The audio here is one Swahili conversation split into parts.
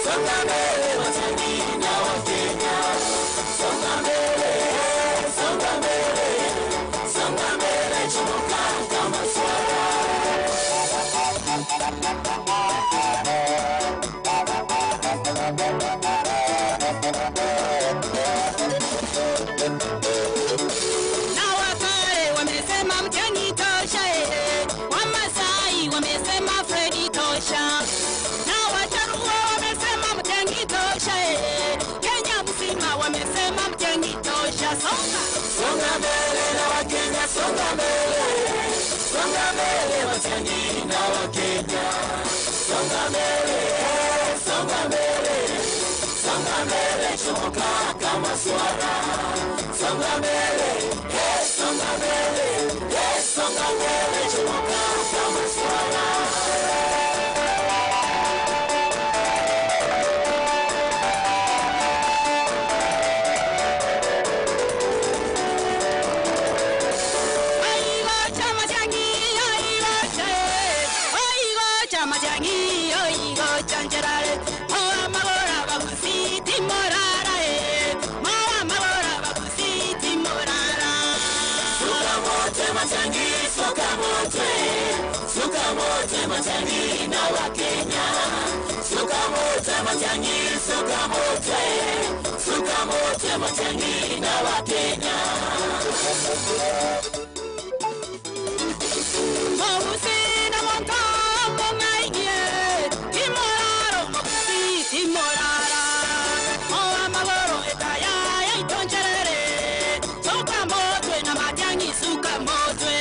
songa mbele Watanzania na Wakenya, songa mbele, songa mbele, songa mbele, chomoka kama swara. Na Wakale wamesema Matiang'i tosha, Wamasai wamesema Fredi tosha, na Wajaluo wamesema Matiang'i tosha, Kenya mzima wamesema Matiang'i tosha. Songa mbele na Wakenya, songa mbele, songa mbele Matiang'i na Wakenya, songa mbele, songa mbele, songa mbele, chomoka kama swara. Songa mbele, songa mbele, songa mbele, chomoka kama swara. Sukamote Matiang'i na Wakenya, sukamote Matiang'i, sukamote, sukamote Matiang'i na Wakenya. Mawusina mwankambo ngaiye, timoraro makusi timorara, Moa magoro etaya ya itoncherere, sukamote na Matiang'i, sukamote,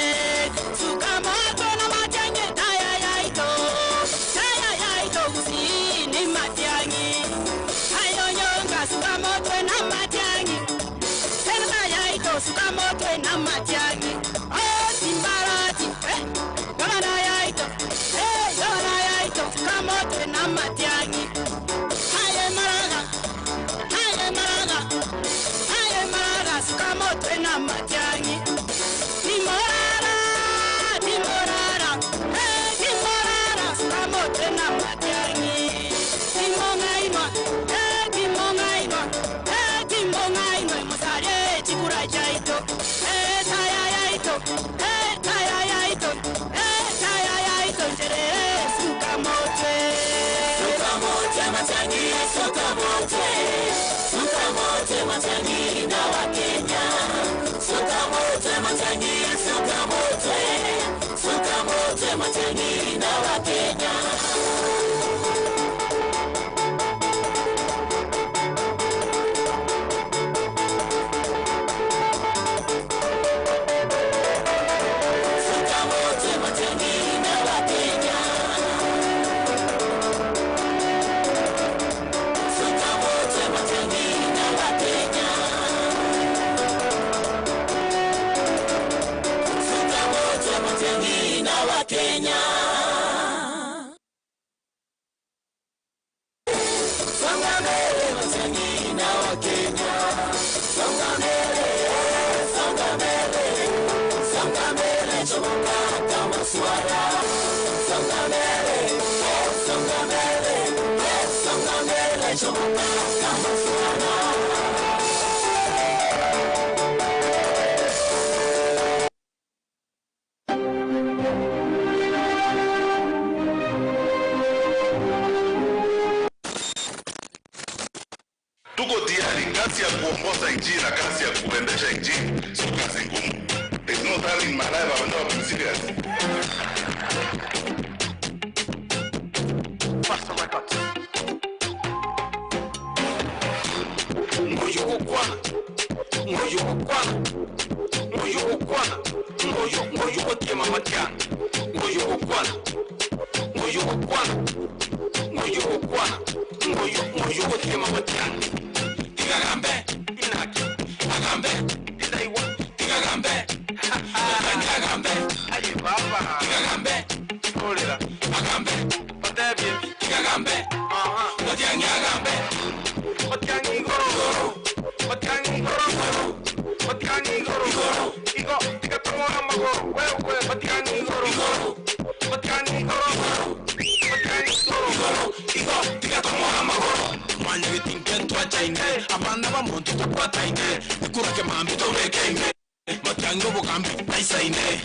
sukamote na Matiang'i etaya ya ito kusini Matiang'i, ayo nyonga sukamote na Matiang'i, tena ya ito sukamote na Matiang'i. Timbarati, gavana ya ito, sukamote na Matiang'i. Haye maraga, sukamote na Matiang'i. Timorara, sukamote na Matiang'i. Timongainwa, musare chikura cha ito. Taya ya ito, sukamote. Sukamote Matiang'i, sukamote, sukamote Matiang'i na Wakenya, sukamote Matiang'i, sukamote, sukamote Matiang'i na Wakenya. Kenya. Songa mbele Matiang'i na Wakenya, songa mbele, songa mbele, songa mbele, chomoka kama swara. Songa mbele, songa mbele, songa mbele, chomoka kama swara. Tuko tayari, kazi ya kuongoza nchi na kazi ya kuendesha nchi sio kazi ngumu. There's no time in my life I'm not being serious. Fast record. Moyo kwana, kwa mama Matiang'i. Moyo kwana, kwa mama Matiang'i. Tigagambe, inaki, agambe, idaiwa, tigagambe, tigagambe, ayi baba, tigagambe, olera, agambe, odebye, tigagambe, Matiang'i agambe, Matiang'i goro, Matiang'i goro, Matiang'i goro, igo, tigatongo amagoro, wewe, Matiang'i goro, Matiang'i goro, Matiang'i goro, igo, tigatongo amagoro. abana bamuntu tukwataine kurake mambi tolekenge Matiangi Bugambi Paisaine.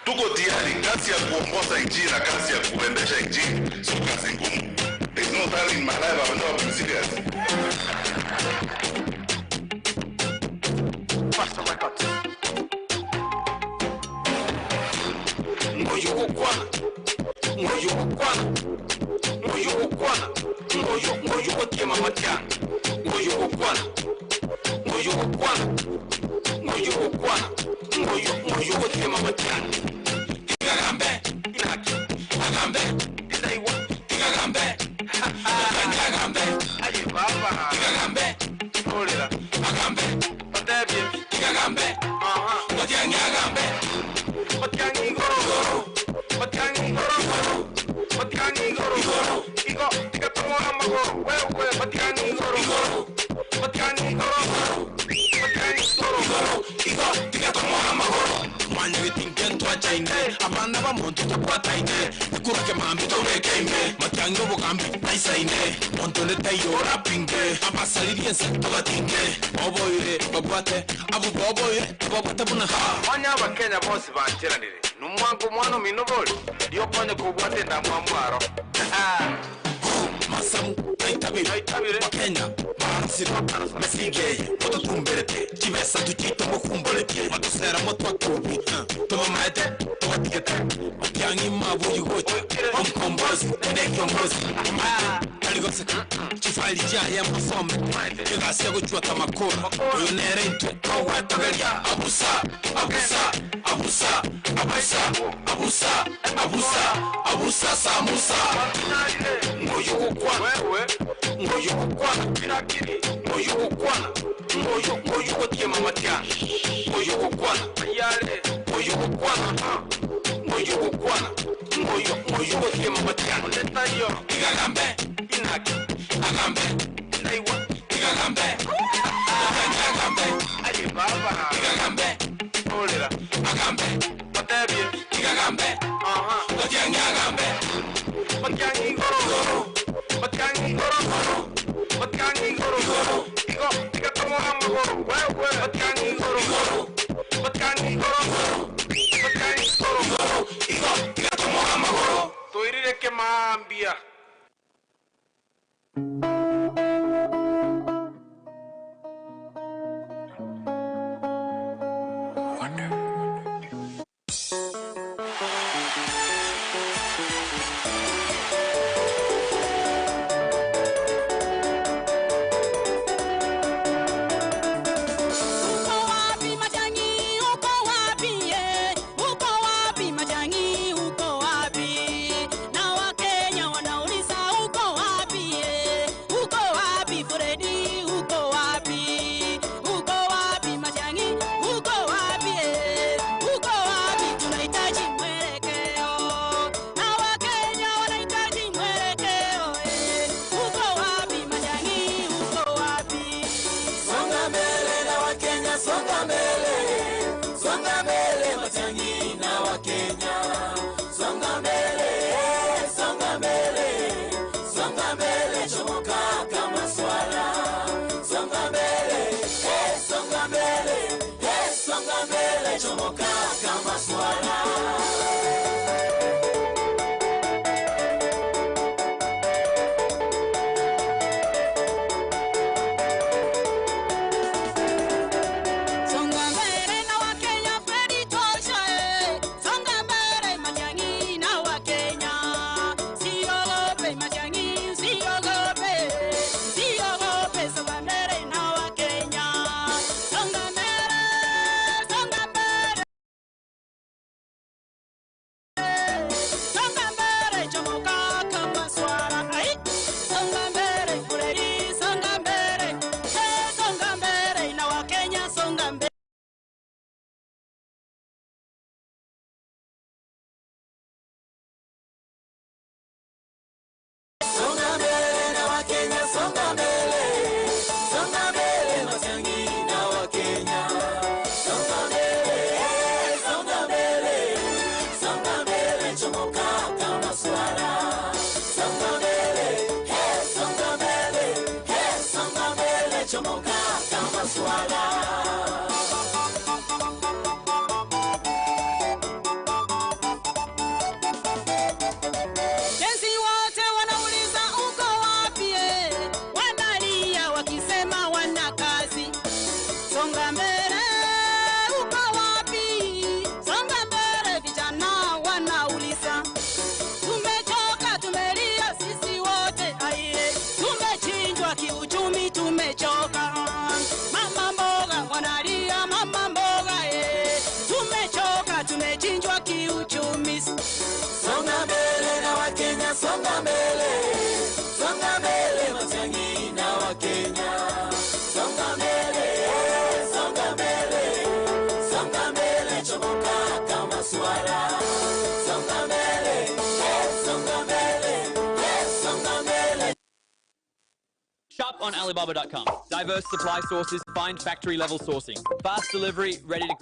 Tuko tayari kazi ya kuongoza nchi na kazi ya kuendesha nchi sio kazi ngumu. There's no time in my life I will not be serious. Pastor record. Ngoyo kwana. Ngoyo kutiema Matiangi. Ngoyo kwana. Ngoyo kutiema Matiangi. Tigagambe, inaki. Agambe, isaiwa. Tigagambe. Tigagambe. Aye baba. Tigagambe. Olera. Agambe. Patebye. Tigagambe. Matiangi agambe. Matiangi goro. Matiangi goro. Matiangi goro. Igo, tigatomo amagoro. Wewe Matiangi goro. Matiangi goro. Igo, tigatomo amagoro. Mwanyi tingento achaine. Abana bamuntu tukwataine. Kurake mambi tolekenge. Matiangi Bugambi Paisaine. Montone tayo rapinge. Abasaliriense togatinge. Oboire, babwate. Abu boboire, babwate bunaha. Wanya Kenya bose banteranire. Numwango mwana minoboli. Dio konye kubwate na mwamwaro. Masamu Naitabire Kenya Mansiro Mesige Mototumberete Chivesa tuchito mokumbolete Matosera motwakubi Toma maete Toma tikete Matiangi mabu yugote Omkombozi Nekombozi Kaligose Chifali jaya mafome Kegasi yago chua tamakura Uyonere intwe Kawatogelia Abusa Samusa Ngoyo kwana Pinakiri Ngoyo kwana Ngoyo kutiema Matiangi Ngoyo kwana Ayale Ngoyo kwana Ngoyo kutiema Matiangi Letayo Tigagambe Inaki Agambe Naiwa Tigagambe Agambe Aye baba Tigagambe Olera Agambe Patebye Tigagambe Matiangi agambe Matiangi goro. Matiangi goro. Igo, tigatomo amagoro. Wewe Matiangi goro. Matiangi goro. Igo, tigatomo amagoro. Toirire ke maambia. Chomoka kama swala on Alibaba.com. Diverse supply sources, find factory level sourcing. Fast delivery, ready to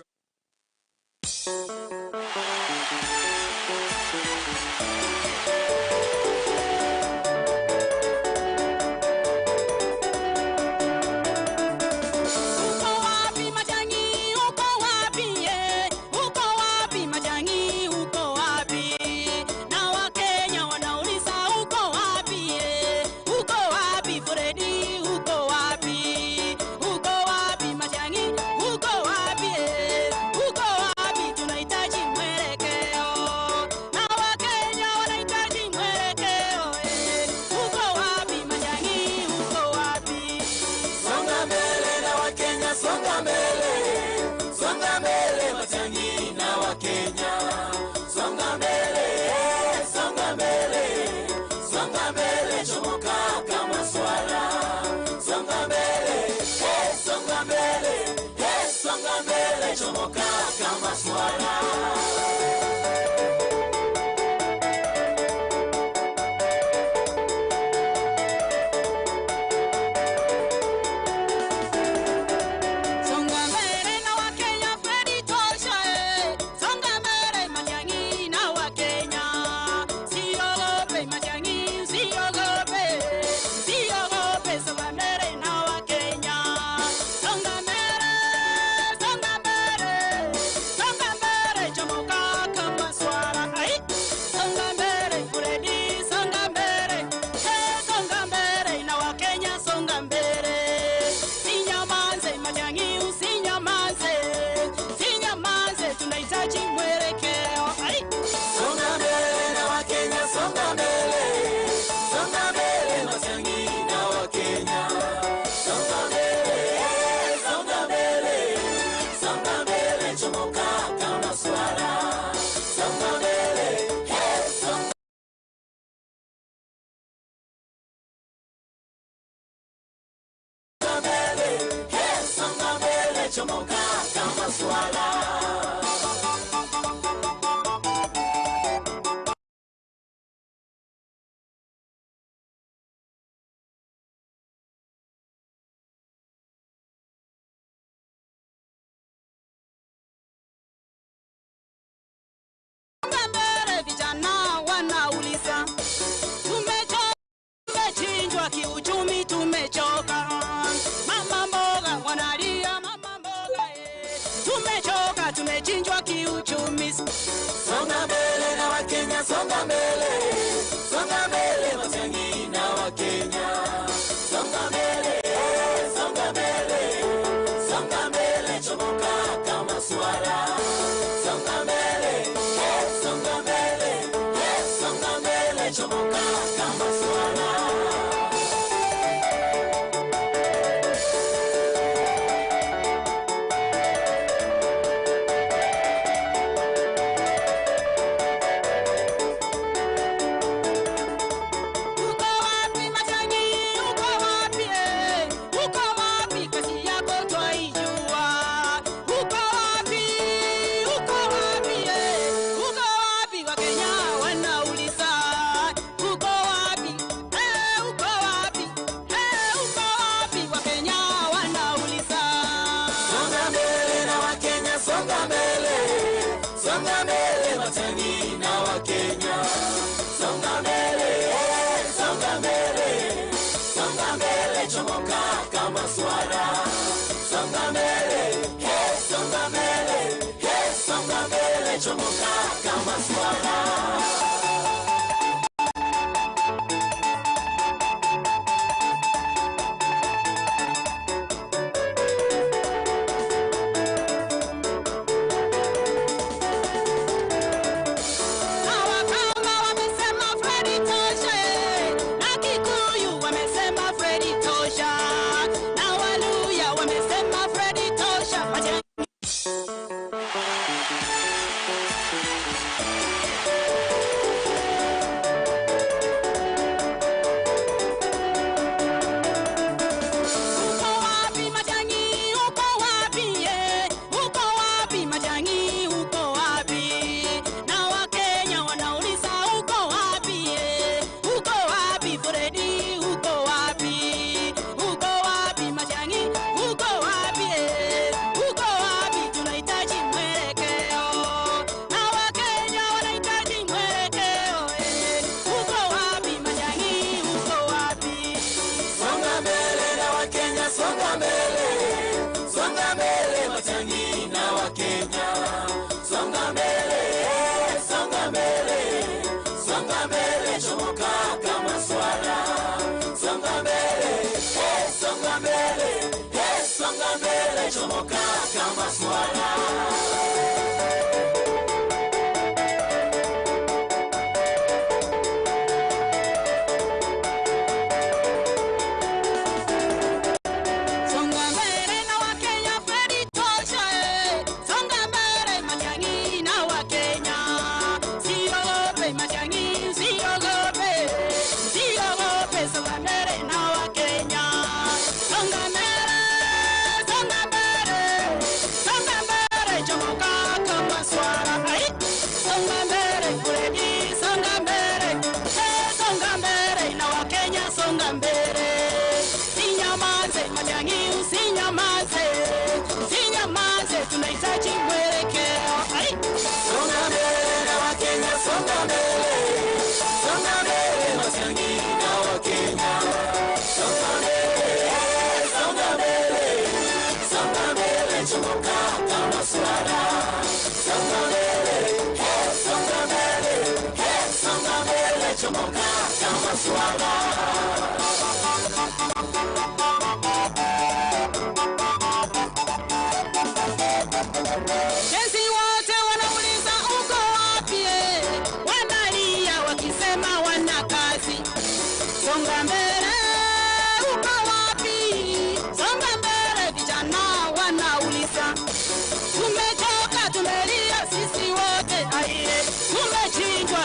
chomoka kama swala.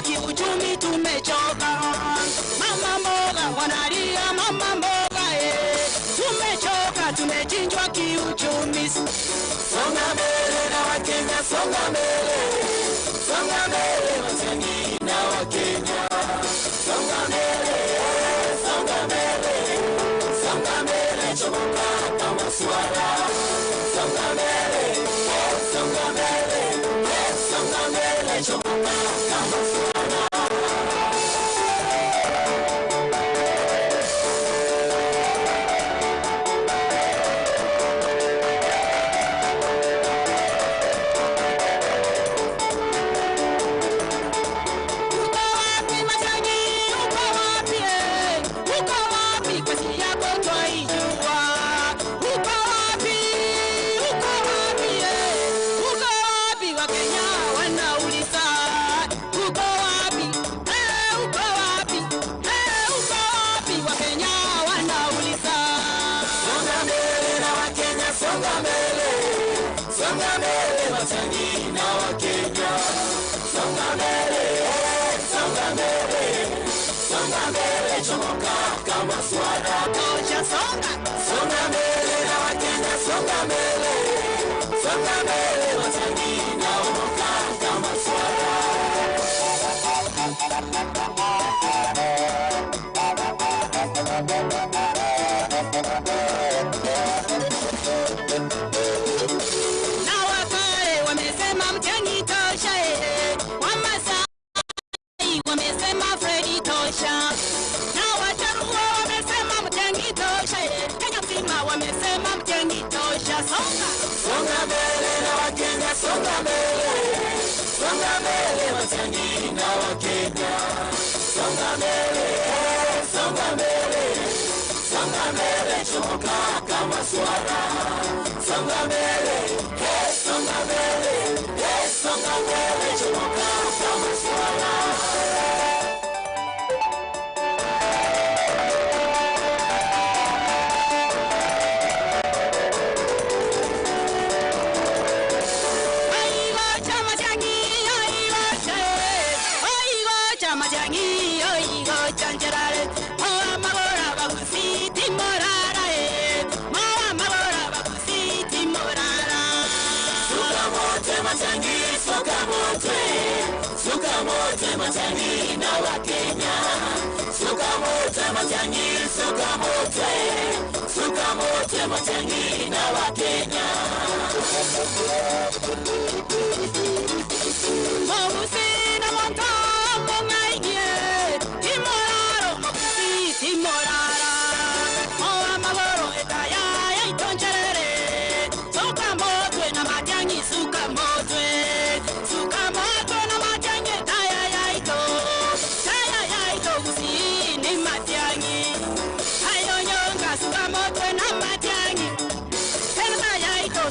Kiuchumi tumechoka, mama mboga wanalia, mama mboga tumechoka, tumechinjwa kiuchumi. Songa mbele na Wakenya, songa mbele, songa mbele Watanzania na Wakenya, songa mbele, songa mbele, songa mbele, chomoka kama swala, songa mbele, songa mbele, songa mbele, chomoka kama swala.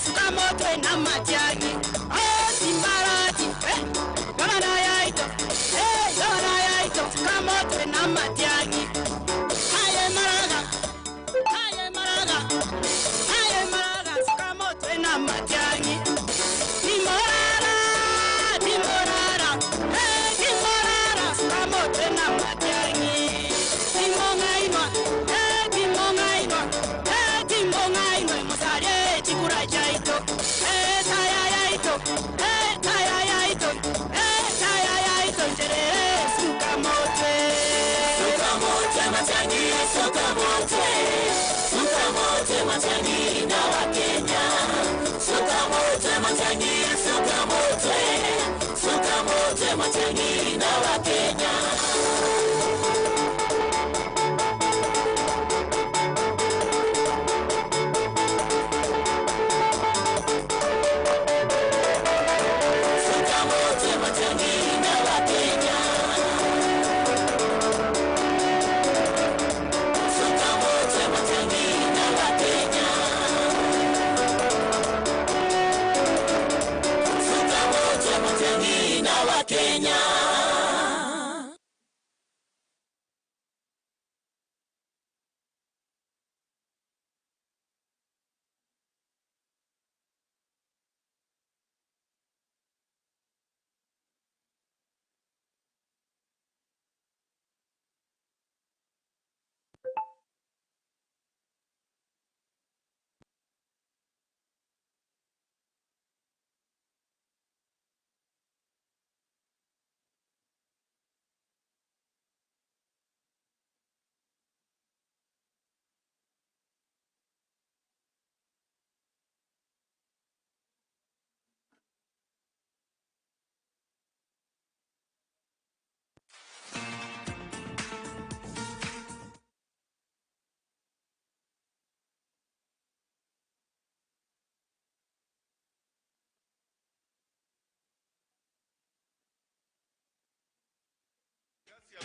Suka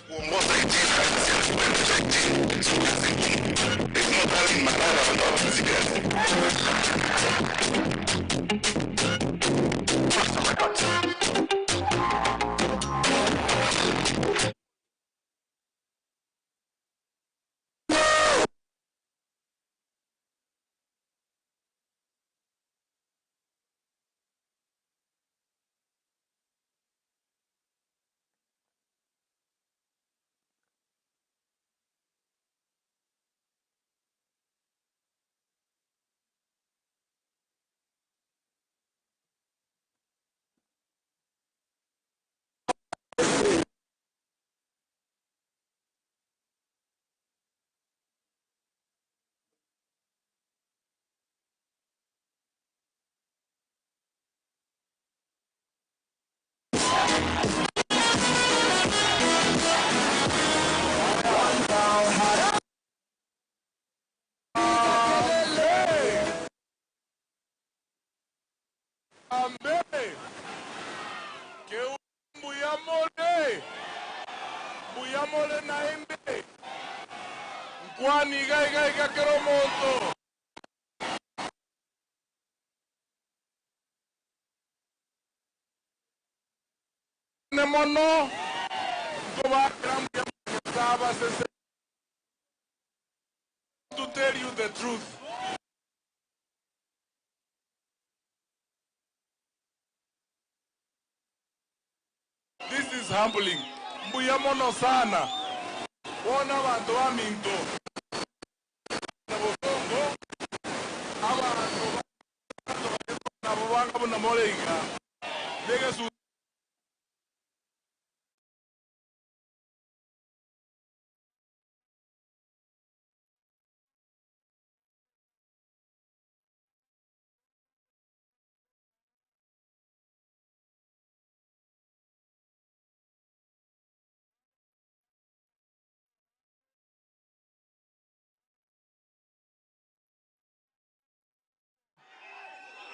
kuongoza nchi na kazi ya kuendesha nchi sio kazi ngumu. It's not having madhara wanaona kazi kazi. Mbuyamole naende Nkwani gai kakeromoto Nemono Koba Saba says to tell you the truth. This is humbling. Mbuyamono sana. Bona bantu ba minto. Na bokongo. Abantu na bobanga bona molenga. Lege su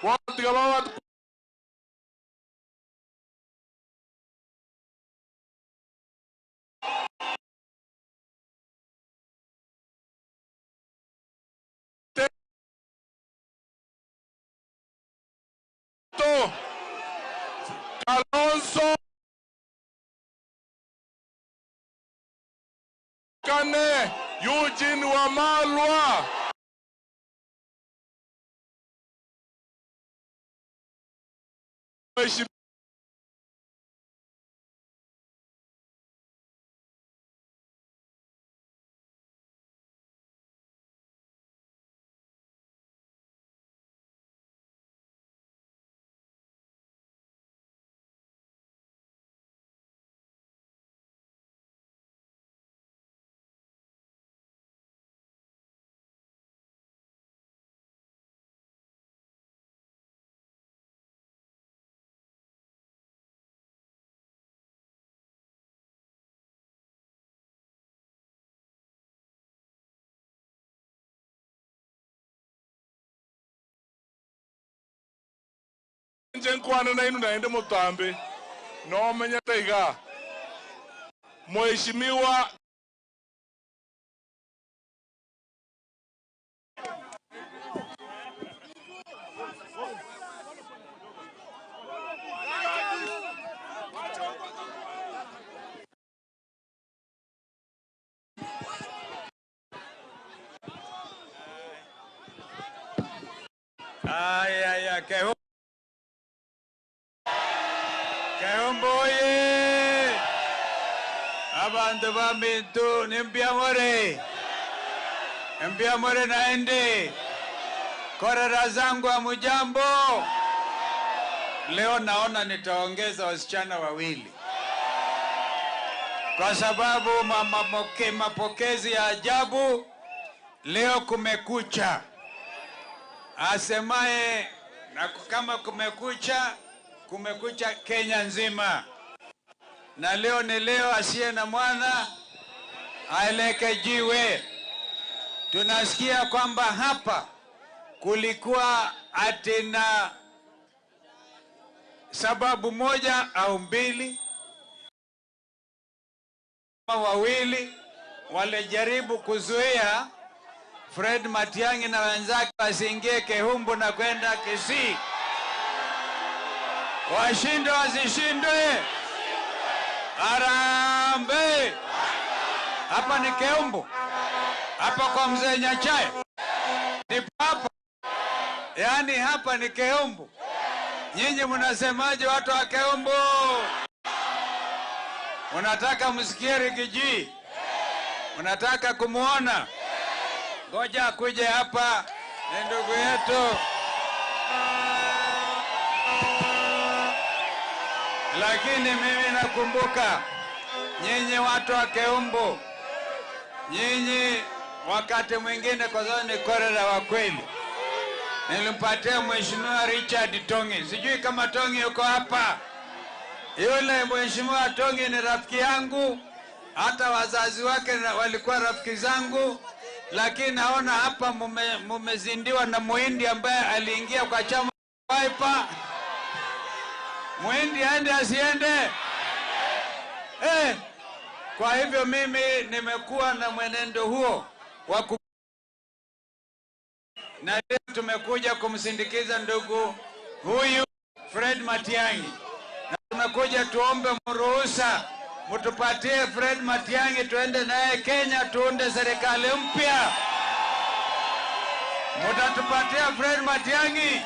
What about Alonso Kane Eugene Wamalwa Njenkwana na inu naende mutambe. No menya taiga. Mheshimiwa Kehombo ye abantu bamintu nimbiamore naende korera zangu wa mujambo. Leo naona nitaongeza wasichana wawili kwa sababu mapokezi ya ajabu. Leo kumekucha, asemaye na kama kumekucha Kenya nzima. Na leo ni leo, asiye na mwana aeleke jiwe. Tunasikia kwamba hapa kulikuwa atina sababu moja au mbili, wawili walijaribu kuzuia Fred Matiang'i na wenzake wasiingie Kehumbu na kwenda Kisii. Washinde wasishindwe, Harambee! Hapa ni Kehumbu, hapa kwa mzee Nyachae ni hapa, yani hapa ni Kehumbu. Nyinyi mnasemaje watu wa Kehumbu? Unataka msikie Rigiji? Unataka kumuona? Ngoja akuje hapa, ni ndugu yetu. Lakini mimi nakumbuka nyinyi watu wa Kehumbu, nyinyi wakati mwingine, kwa sababu ni korera wa kweli, nilimpatia Mheshimiwa Richard Tongi. Sijui kama Tongi yuko hapa. Yule Mheshimiwa Tongi ni rafiki yangu, hata wazazi wake walikuwa rafiki zangu, lakini naona hapa mumezindiwa na Muhindi ambaye aliingia kwa chama Wiper. Muhindi aende asiende? Kwa hivyo mimi nimekuwa na mwenendo huo na leo tumekuja kumsindikiza ndugu huyu Fred Matiang'i, na tumekuja tuombe mruhusa mtupatie Fred Matiang'i tuende naye Kenya tuunde serikali mpya. Mtatupatia Fred Matiang'i?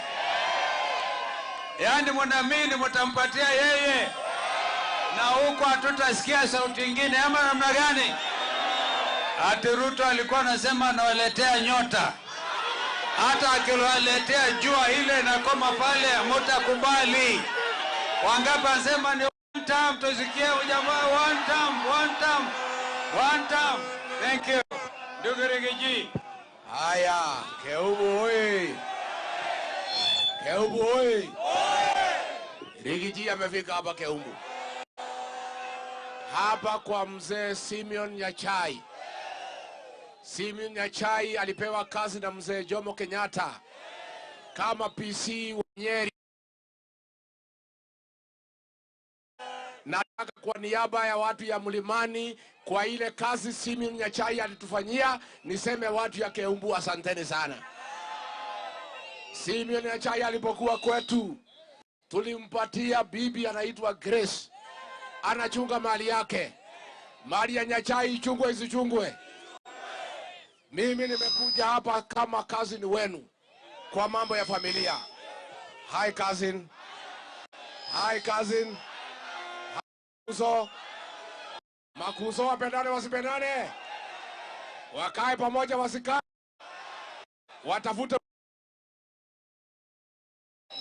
Yaani mnaamini mtampatia yeye na huko hatutasikia sauti nyingine ama namna gani? Ati Ruto alikuwa anasema anawaletea nyota, hata akiwaletea jua ile inakoma pale mtakubali. Wangapi anasema ni one time? Tusikie jamaa, one time. Thank you ndugu Rigiji. Haya, Kehumbu oi. Kehumbu oi. Rigiji amefika hapa Kehumbu, hapa kwa mzee Simeon Nyachae. Simeon Nyachae alipewa kazi na mzee Jomo Kenyatta kama PC wa Nyeri. Nataka kwa niaba ya watu ya Mlimani, kwa ile kazi Simeon Nyachae alitufanyia, niseme watu ya Kehumbu asanteni sana. Simeon Nyachae alipokuwa kwetu, tulimpatia bibi anaitwa Grace, anachunga mali yake. Mali ya Nyachae ichungwe isichungwe? Mimi nimekuja hapa kama cousin wenu kwa mambo ya familia. Hi cousin. Hi cousin. Makuzo wapendane wasipendane? Wakae pamoja wasikae? Watafute.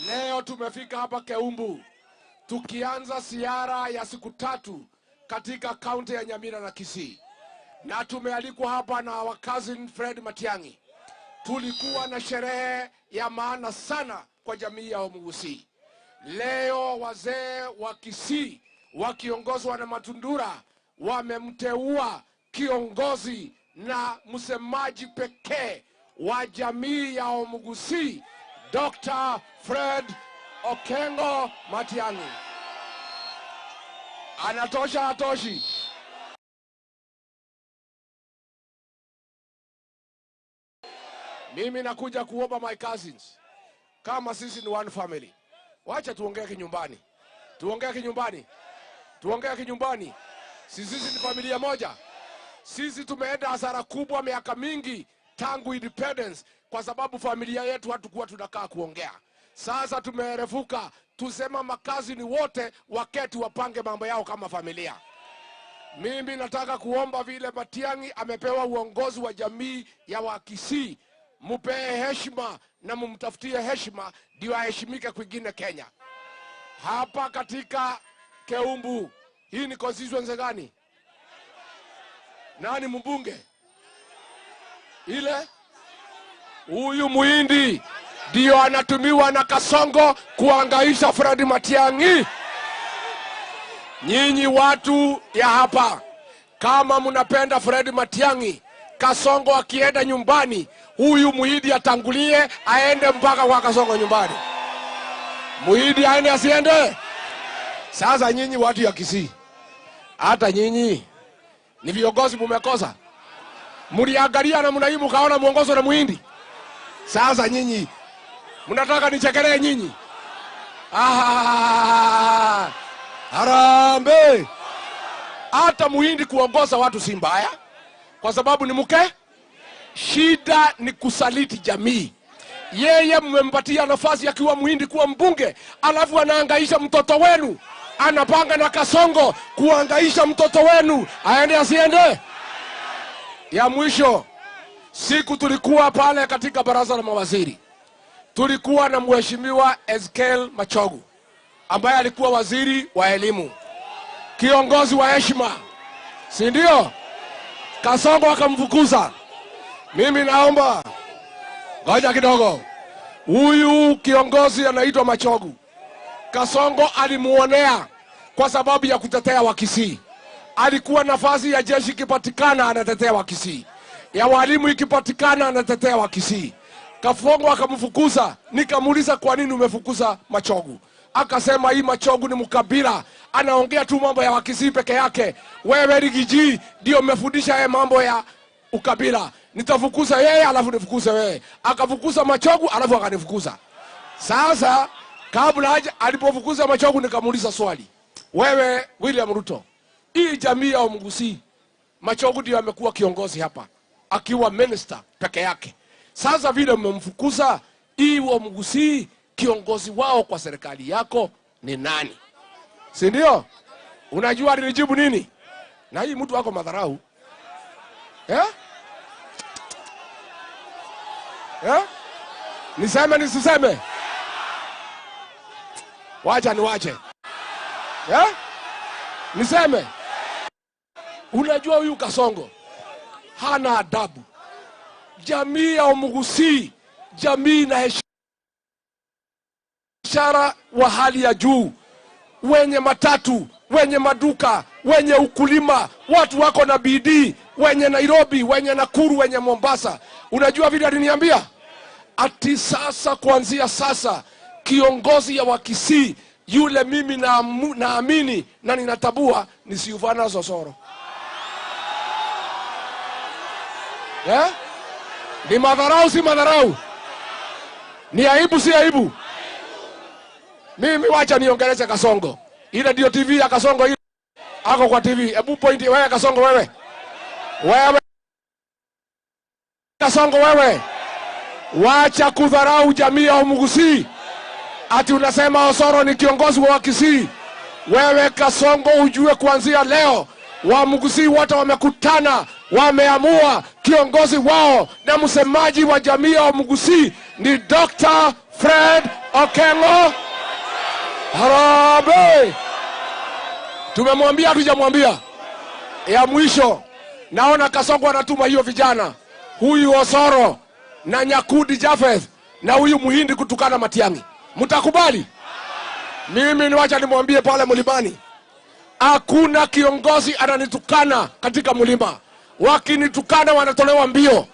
Leo tumefika hapa Kehumbu tukianza ziara ya siku 3 katika kaunti ya Nyamira na Kisii. Na tumealikwa hapa na our cousin Fred Matiang'i. Tulikuwa na sherehe ya maana sana kwa jamii ya Omugusi. Leo wazee wa Kisii wakiongozwa na Matundura wamemteua kiongozi na msemaji pekee wa jamii ya Omugusi, Dr. Fred Okengo Matiang'i. Anatosha hatoshi? Mimi nakuja kuomba my cousins, kama sisi ni one family, wacha tuongee kinyumbani. Tuongee kinyumbani. Tuongee kinyumbani. Sisi ni familia moja. Sisi tumeenda hasara kubwa miaka mingi tangu independence kwa sababu familia yetu hatukuwa tunakaa kuongea. Sasa tumerefuka, tusema makazi ni wote waketi wapange mambo yao kama familia. Mimi nataka kuomba vile Matiang'i amepewa uongozi wa jamii ya Wakisii, mupee heshima na mumtafutie heshima ndio aheshimike kwingine Kenya. Hapa katika Keumbu, hii ni constituency gani? Nani mbunge? Ile huyu Muhindi ndio anatumiwa na Kasongo kuangaisha Fred Matiang'i. Nyinyi watu ya hapa, kama mnapenda Fred Matiang'i, Kasongo akienda nyumbani, huyu Muhindi atangulie aende mpaka kwa Kasongo nyumbani. Muhindi aende asiende? Sasa nyinyi watu ya Kisii, hata nyinyi ni viongozi mumekosa. Mliangalia na mnaimu kaona muongozo na Muhindi. Sasa nyinyi mnataka nichekelee nyinyi? Harambe. Hata Muhindi kuongoza watu si mbaya, kwa sababu ni mke. Shida ni kusaliti jamii. Yeye mmempatia nafasi akiwa Muhindi kuwa mbunge, alafu anaangaisha mtoto wenu. Anapanga na Kasongo kuangaisha mtoto wenu. Aende asiende? Ya mwisho, siku tulikuwa pale katika baraza la mawaziri, tulikuwa na mheshimiwa Ezekiel Machogu ambaye alikuwa waziri wa elimu, kiongozi wa heshima, si ndio? Kasongo akamfukuza. Mimi naomba ngoja kidogo, huyu kiongozi anaitwa Machogu, Kasongo alimuonea kwa sababu ya kutetea Wakisii. Alikuwa nafasi ya jeshi ikipatikana anatetea Wakisii, ya walimu ikipatikana anatetea Wakisii. Kasongo akamfukuza. Nikamuuliza kwa nini umefukuza Machogu? Akasema hii Machogu ni mkabila, anaongea tu mambo ya Wakisii peke yake. Wewe Rigiji ndio umefundisha yeye mambo ya ukabila. Nitafukuza yeye alafu nifukuze wewe. Akafukuza Machogu alafu akanifukuza. Sasa kabla alipofukuza Machogu nikamuuliza swali, wewe William Ruto, hii jamii ya Omugusii, Machogu ndio amekuwa kiongozi hapa akiwa minister peke yake. Sasa vile mmemfukuza, hii Omugusii kiongozi wao kwa serikali yako ni nani? Si ndio? Unajua alinijibu nini? Na hii mtu wako madharau. Niseme nisiseme? Wacha niwache. Niseme? Unajua huyu Kasongo hana adabu. Jamii ya Omugusii, jamii na heshima wa hali ya juu, wenye matatu, wenye maduka, wenye ukulima, watu wako na bidii, wenye Nairobi, wenye Nakuru, wenye Mombasa. Unajua vile aliniambia? Ati sasa, kuanzia sasa, kiongozi ya Wakisii yule mimi naamini na ninatabua ni Silvana Sosoro. Ni madharau si madharau? Ni aibu si aibu? Mimi wacha niongeleze Kasongo. Ile ndio TV ya Kasongo ile. Ako kwa TV. Ebu point wewe Kasongo wewe. Wewe Kasongo wewe. Wacha kudharau jamii ya Omugusii. Ati unasema Osoro ni kiongozi wa Wakisii. Wewe Kasongo ujue kuanzia leo Wamugusii wote wamekutana, wameamua kiongozi wao na msemaji wa jamii ya Omugusii ni Dr. Fred Okengo. Harambe. Tumemwambia tujamwambia? Ya mwisho, naona Kasongo anatuma hiyo vijana, huyu Osoro na Nyakudi Japheth na huyu Muhindi kutukana Matiang'i. Mtakubali? Mimi niwacha nimwambie pale mlimani, hakuna kiongozi ananitukana katika mlima. Wakinitukana wanatolewa mbio.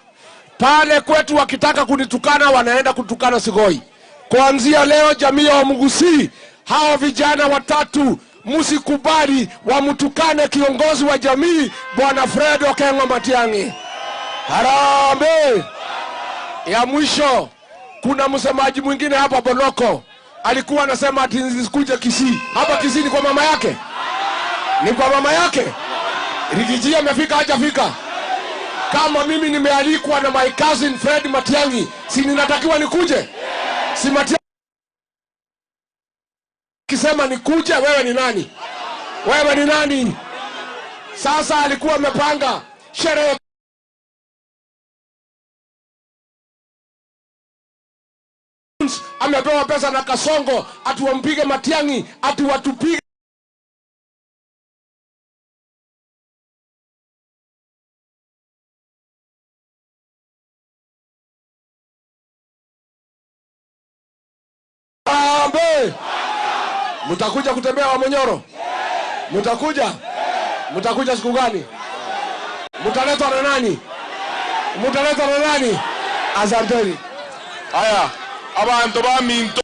Pale kwetu wakitaka kunitukana wanaenda kutukana Sigoi. kuanzia leo jamii ya Mgusii, hawa vijana watatu musikubali wamtukane kiongozi wa jamii Bwana Fred Okengo Matiang'i. Harambee! Ya mwisho, kuna msemaji mwingine hapa Boloko alikuwa anasema ati nisikuje Kisii. Hapa Kisii ni kwa mama yake? Ni kwa mama yake? Rigiji amefika hajafika? Kama mimi nimealikwa na my cousin Fred Matiang'i, si ninatakiwa nikuje? Si Matiang'i kisema nikuje, wewe ni nani? Wewe ni nani? Sasa alikuwa amepanga sherehe, amepewa pesa na Kasongo atuwampige Matiang'i, atuwatupige. Mutakuja kutembea Wamonyoro? Mutakuja? Mutakuja siku gani? Mutaletwa na nani? Mutaletwa na nani? Asanteni. Haya, abantu baminto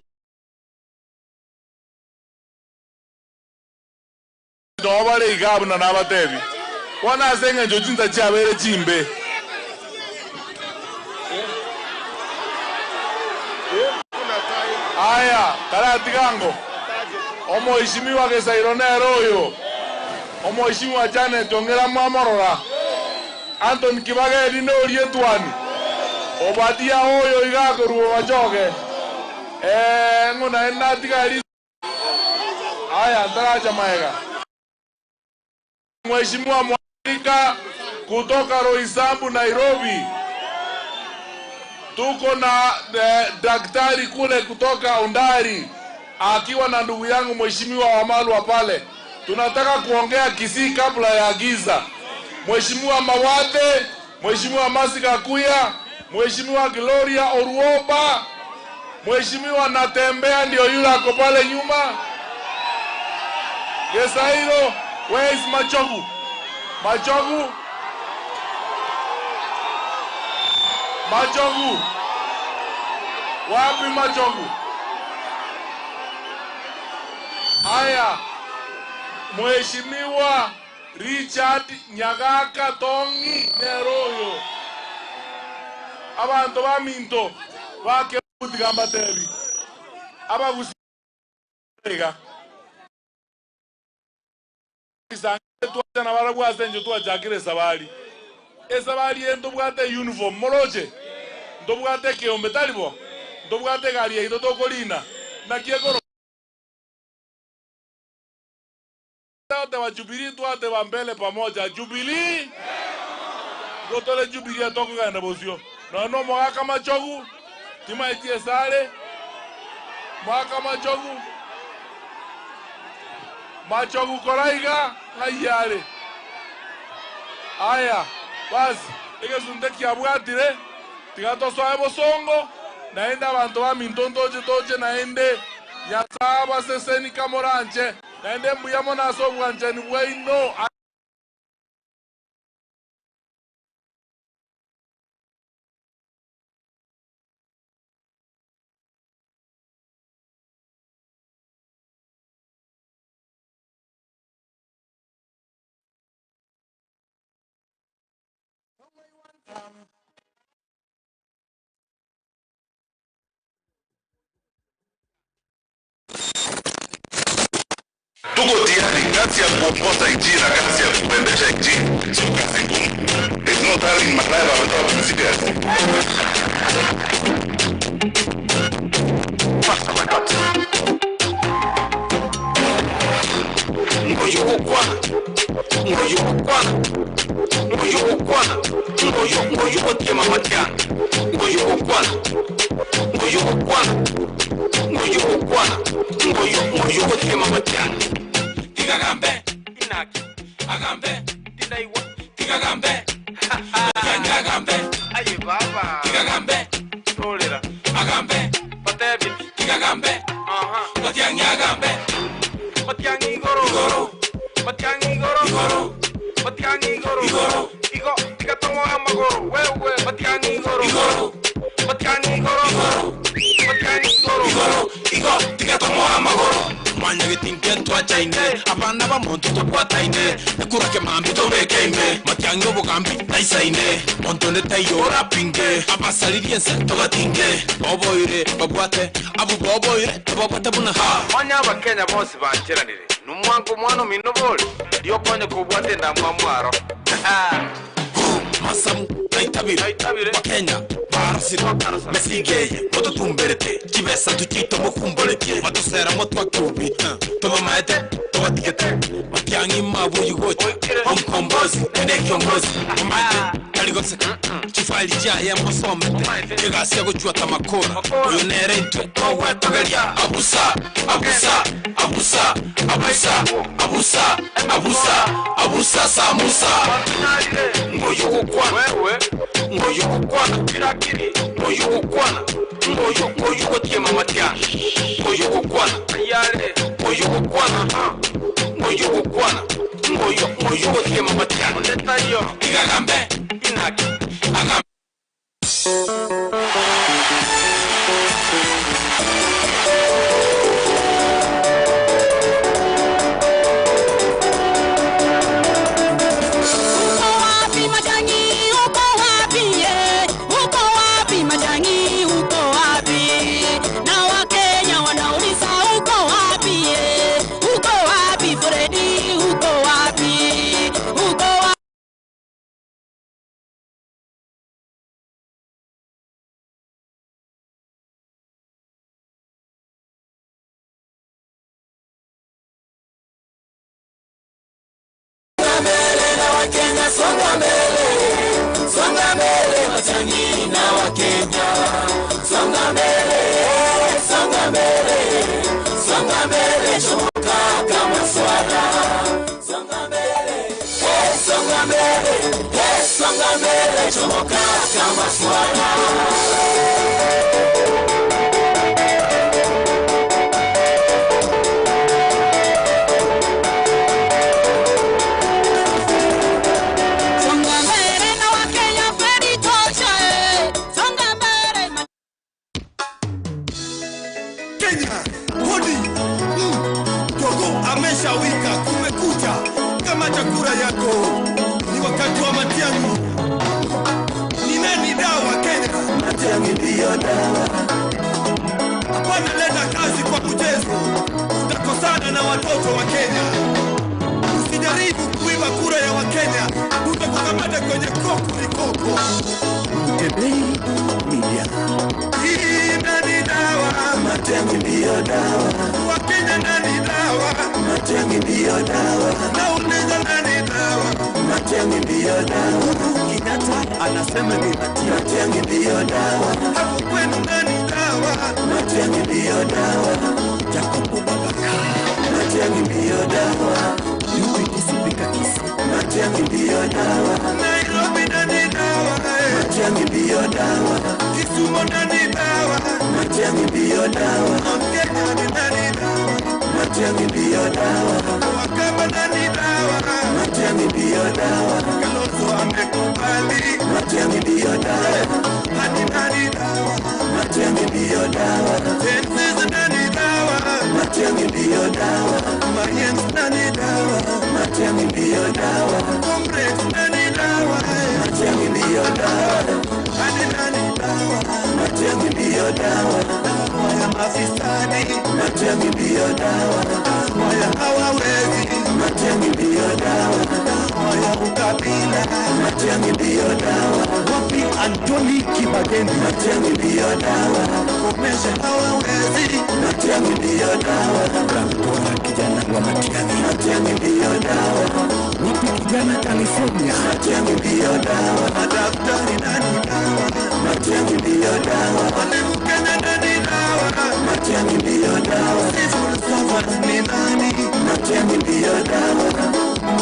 dobale igabu na nabatebi. Wana zenga njojinza chabere chimbe. Haya, karati gango. Omoheshimiwa Gesaironero oyo. Omoheshimiwa Janet Ongera Mwamorora. Anthony Kibageri no Orietwani. Obadia oyo igakoruo machoge. Nguna enatigari. Haya, ndaraja maega. Mheshimiwa Mwalika kutoka Roysambu Nairobi. Tuko na daktari kule kutoka Ondari akiwa na ndugu yangu Mheshimiwa Wamalwa pale. Tunataka kuongea Kisii kabla ya giza. Mheshimiwa Mawate, Mheshimiwa Masika Kuya, Mheshimiwa Gloria Oruoba, Mheshimiwa Natembea ndio yule ako pale nyuma. Gesairo, where is Machogu? Machogu? Machogu. Wapi Machogu? Haya. Mheshimiwa Richard Nyagaka Tongi Neroyo. Abantu baminto bake kutigamba tebi. Aba gusiga. Isanga twajana baragwaze nje twajagire sabali. Esabali endo bwate uniform moroje. Ndo bwate kiombe talibo. Ndo bwate gari ya tokolina. Na kiegoro wote wa Jubilee tuate wa mbele pamoja. Jubilee gotole Jubilee atoko ganda bozio no mwaka Machogu tima itie sale mwaka Machogu koraiga ngayale. Aya basi egesunde kiabwatire tigatosoe bosongo naenda abantu bamintondoje toje naende yasaba seseni kamoranche naende mbuyamo naso bwanjani bwaino. Tuko tayari kazi ya kuongoza nchi na kazi ya kuendesha nchi sio kazi ngumu. It's not having my life about the serious. Ngoyo tema Matiang'i. Ngoyo tema Matiang'i. Tigagambe inaki agambe tidaiwa tigagambe agambe aye baba tigagambe tolera agambe patebi tigagambe Matiang'i agambe Matiang'i goro Matiang'i goro Matiang'i goro igo tigatongo amagoro wewe Matiang'i goro Matiang'i goro Matiang'i goro Tigo, tiga tomo amagoro. Manya gitinken tua chaine. Abana ba montu to kwataine. Nekura ke mambi to mekeime. Matiango bogambi naisaine. Montone tayora pinge. Abasali diense toga tinge. Boboire babwate. Abu boboire babwate buna ha. Manya abakenya bose banteranire. Numwangu mwana minobole. Dio konye kubwate ndamwamwaro. Masamu naitabire Wakenya barasiro mesigeye motutumberete kibesa tukito mukumboleke madusera motwakubi toba maete toba tigete matyangi mabu yugoche omkombozi ene kyongozi maete kaligose chifali jaye mosomete kigasiya guchwata makora uyu nere intwe towetagalia abusa samusa ngoyo kukwana kirakiri ngoyo kukwana ngoyo kotiema matya ngoyo kukwana yale ngoyo kukwana ngoyo kotiema matya ndetayo igagambe inaki agambe Songa mbele Matangi na Wakenya. Songa mbele chomoka kama swara. Songa mbele chomoka kama swara. Ameshawika kumekucha kama chakula yako ni wakati wa Matiang'i. Ni nani dawa Kenya? Matiang'i ndio dawa. Hapana leta kazi kwa mchezo, utakosana na watoto wa Kenya. Usijaribu kuiba kura ya Wakenya, utakukamata kwenye koko likoko. Utebei media. Hii nani dawa? Matiang'i ndio dawa. Wakenya nani dawa? Matiang'i ndio dawa. Na unaweza nani dawa? Matiang'i ndio dawa. Kenyatta anasema ni Matiang'i ndio dawa. Hapo kwenu nani dawa? Matiang'i ndio dawa. Jacob Babaka. Matiang'i ndio dawa. Yupi kisipika kisi? Matiang'i ndio dawa. Nairobi nani dawa? Matiang'i ndio dawa. Kisumu nani dawa? Matiang'i ndio dawa. Kenya nani dawa? Matiang'i ndio dawa. Wakamba nani dawa? Matiang'i ndio dawa. Kalonzo amekubali. Matiang'i ndio dawa. Hadi nani dawa? Matiang'i ndio dawa. Tenses nani dawa? Matiang'i ndio dawa. Mayens nani dawa? Matiang'i ndio dawa. Comrades nani dawa? Matiang'i ndio dawa. Hadi nani dawa? Matiang'i ndio dawa. Dawa ya mafisadi. Matiang'i ndio dawa. Dawa ya hawawezi. Matiang'i ndio dawa. Dawa ya ukabila. Matiang'i ndio dawa. Wapi Anthony Kibagendi? Matiang'i ndio dawa. Komesha hawawezi. Matiang'i ndio dawa. Bramtora kijana wa Matiang'i. Matiang'i ndio dawa. Wapi kijana California? Matiang'i ndio dawa. Madaktari nani dawa? Matiang'i ndio dawa. Walimu Kenya nani dawa? Matiang'i ndio dawa. Civil servants ni nani? Matiang'i ndio dawa.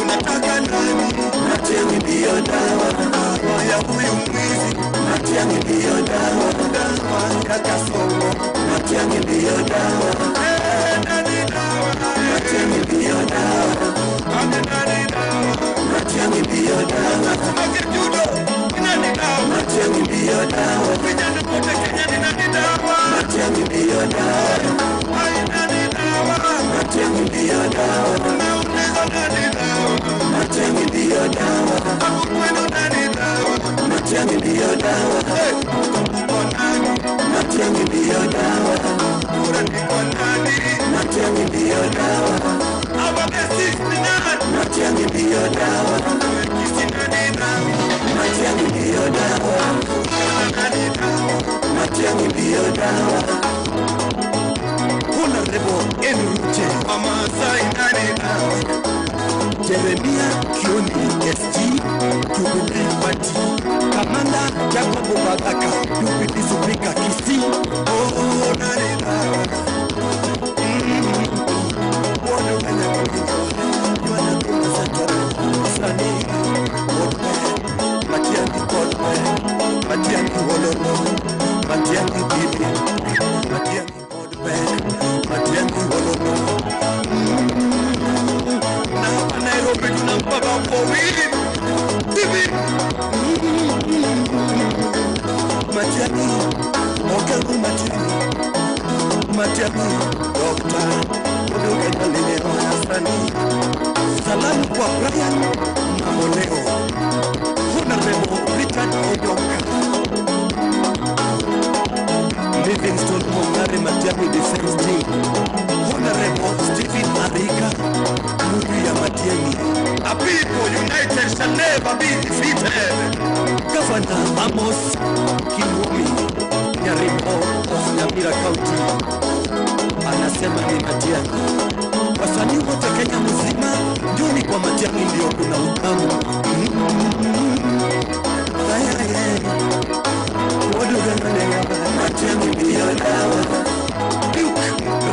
Unataka nani? Matiang'i ndio dawa. Dawa ya huyu mwizi. Matiang'i ndio dawa. Dawa ya Kasongo. Matiang'i ndio dawa. Nani dawa? Matiang'i ndio dawa. Nani dawa? Matiang'i ndio dawa. Magejudo nani dawa? Matiang'i ndio dawa. Vijana wote Kenya ni nani dawa? Matiang'i ndio dawa. Matiang'i ndiyo dawa. Matiang'i ndiyo dawa. Matiang'i ndiyo dawa. Matiang'i ndiyo dawa. Matiang'i ndiyo dawa. Matiang'i ndiyo dawa. Honorable Enrique Amasai nani dawa. Jeremia Kioni SG Jubilee Party. Kamanda Jacob Bagaka Jubilee Speaker Kisi. Oh nani dawa. Wana wanya kulinga. Wana kuna satara. Sani Godbe. Matiang'i Godbe. Matiang'i Wololo. Matiang'i Bibi. Matiang'i Godbe. Matiang'i Wololo. Na hapa Nairobi tunampaka mfowili. Bibi. Matiang'i. Okelbu Matiang'i. Matiang'i. Dokta. Odoga nalene wanasani. Salamu kwa Brian Mamoleo. Honorable Richard Odoka. Livingstone Mongare Matiang'i Defense Team. Honorable Stephen Arika. Muria Matiang'i. A people united shall never be defeated. Governor Amos Kiwomi Nyarimo of Nyamira County. Anasema ni Matiang'i. Wasanii wote Kenya mzima, njoni kwa Matiang'i ndio kuna utamu. Matiang'i ndiyo dawa.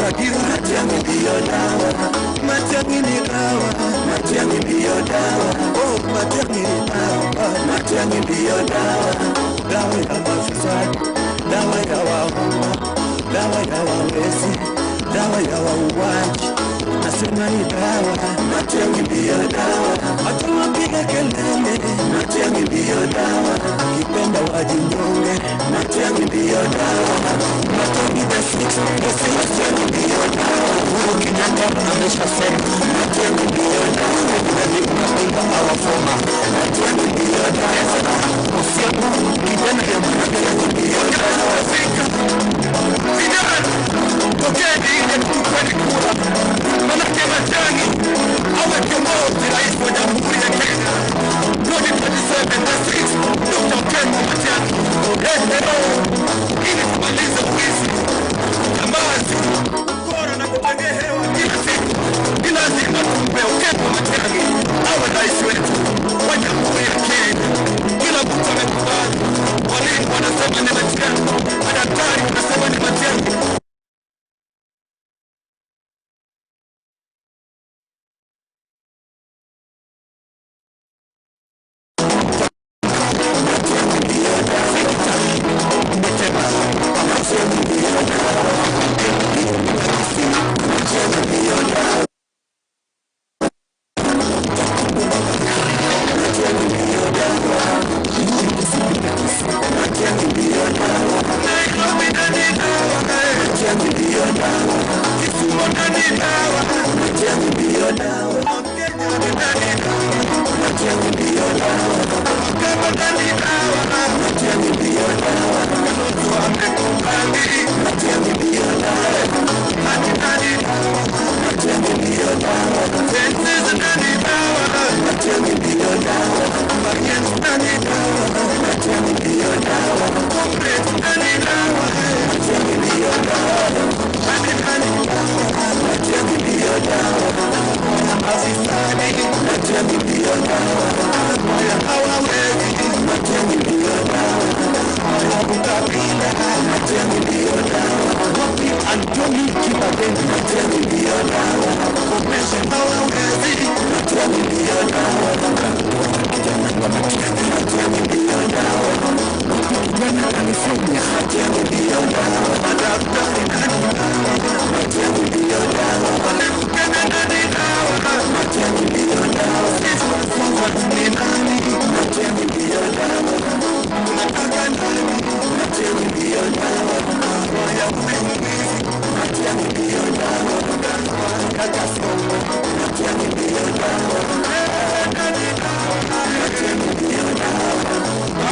Ragira Matiang'i ndiyo dawa. Matiang'i ni dawa. Matiang'i ndiyo dawa. Oh Matiang'i ni dawa. Matiang'i ndiyo dawa. Dawa ya mafisadi, dawa ya wahongo, dawa ya wawezi, dawa ya wauaji. Nasema ni dawa. Matiang'i ndiyo dawa. Hata wapiga kelele. Matiang'i ndiyo dawa. Kipenda wajinyonge. Matiang'i ndiyo dawa. Matiang'i the six. Matiang'i ndiyo dawa. Uhuru Kenyatta ameshasema. Matiang'i ndiyo dawa. Nani unapinga awafoma. Matiang'i ndiyo dawa. Usiamu kijana ya Matiang'i ndiyo dawa. Vijana tokeni ile tukweni kura. Manake Matiang'i awe kiongozi rais wa Jamhuri ya Kenya 2027 the 6th Dr. Ken Matiang'i. Ili kumaliza wizi, jambazi, ukora na kutegea hewa kila siku. Ni lazima tumpe Ken Matiang'i awe rais wetu wa Jamhuri ya Kenya. Kila mtu amekubali. Walimu wanasema ni Matiang'i. Madaktari wanasema ni Matiang'i.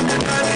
Matiang'i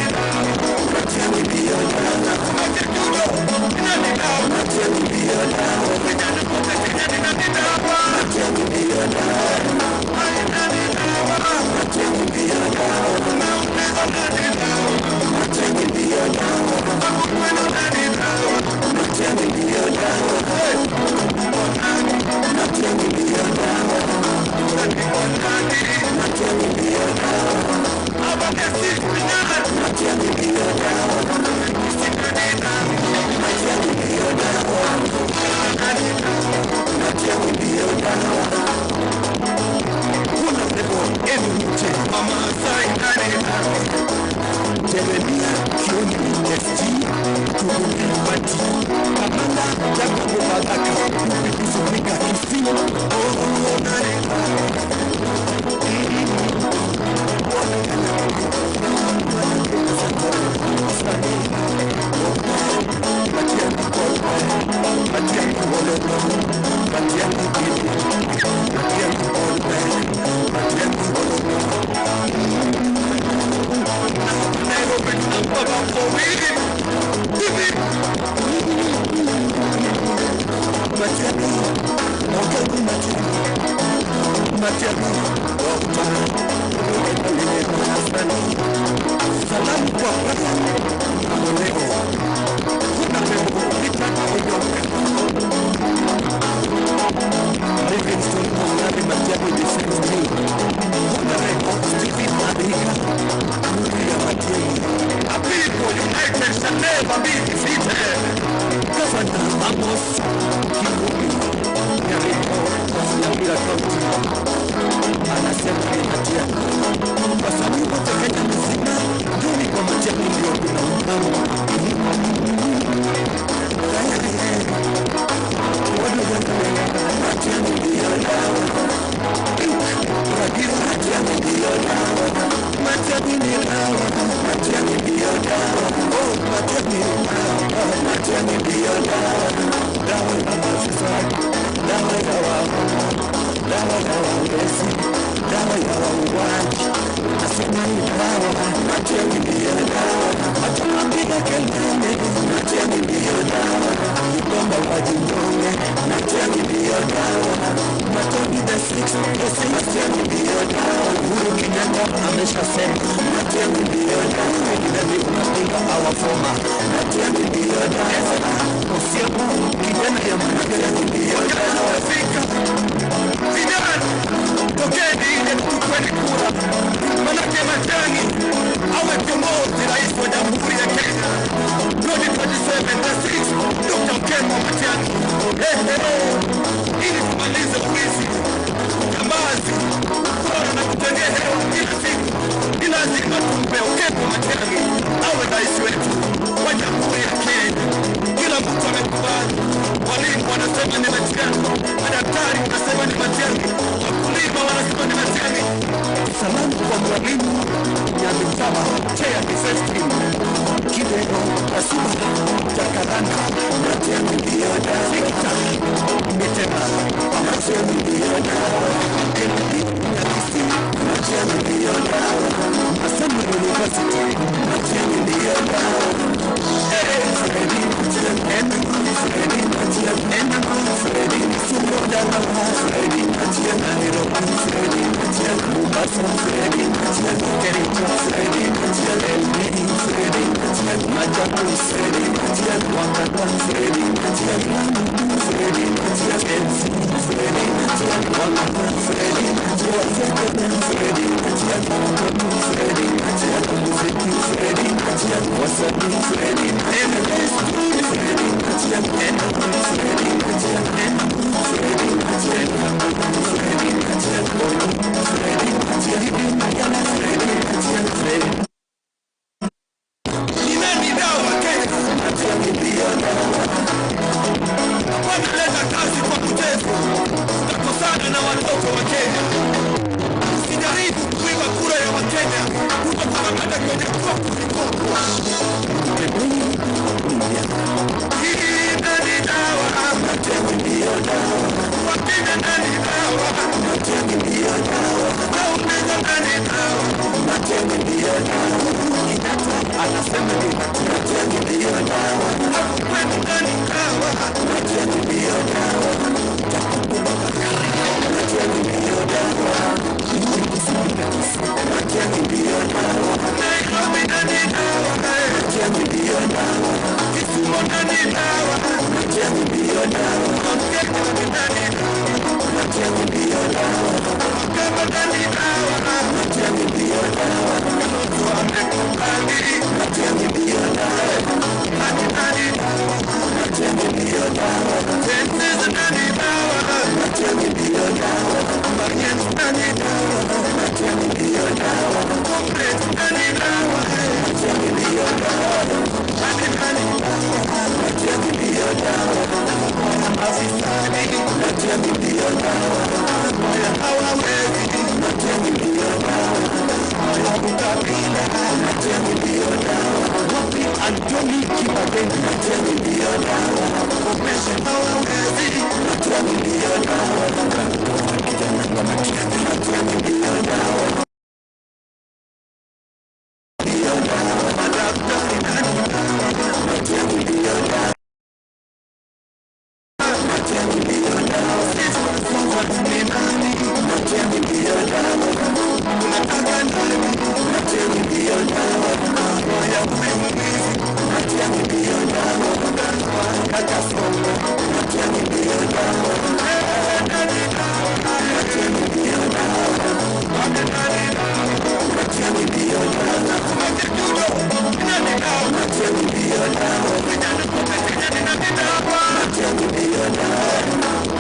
Matiang'i ndiyo dawa. Vijana kote Kenya ni dawa. Matiang'i ndiyo dawa.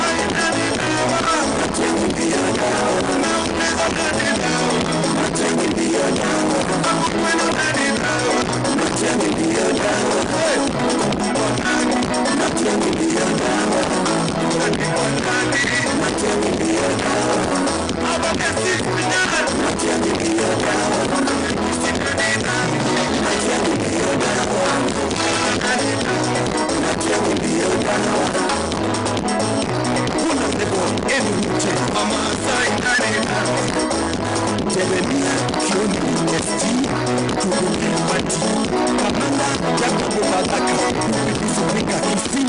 Matiang'i ndiyo dawa. Matiang'i ndiyo dawa. Matiang'i ndiyo dawa. Matiang'i ndiyo dawa. Matiang'i ndiyo dawa. Matiang'i ndiyo dawa. Matiang'i ndiyo dawa. Matiang'i ndiyo dawa. Kuna mnego enu mche mama sainani Jeremia Kioni SG Kukundi Mati Kamanda Jacobo Bagaka Kubisupika Kisi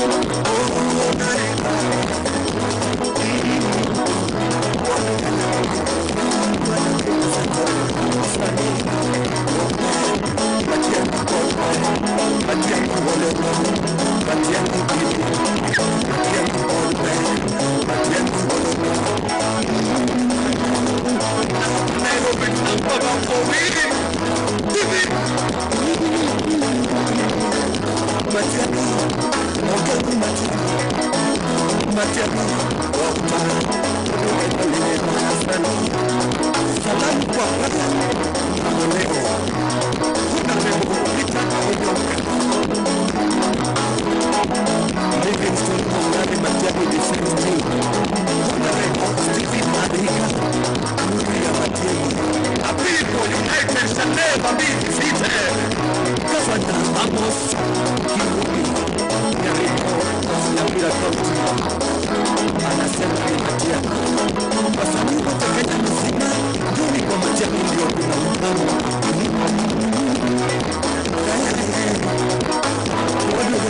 Salamu kwa brother Mboleo. Kuna mego kupita Livingstone Mongani Matiang'i Defense Team. Kuna mego Stephen Adhika Nuria Matiang'i. A people united shall never be defeated. Governor Amos Kirubi Nyariko Nyamira County anasema ni Matiang'i. Wasanii wote Kenya mzima duni kwa Matiang'i ndio kuna mpango.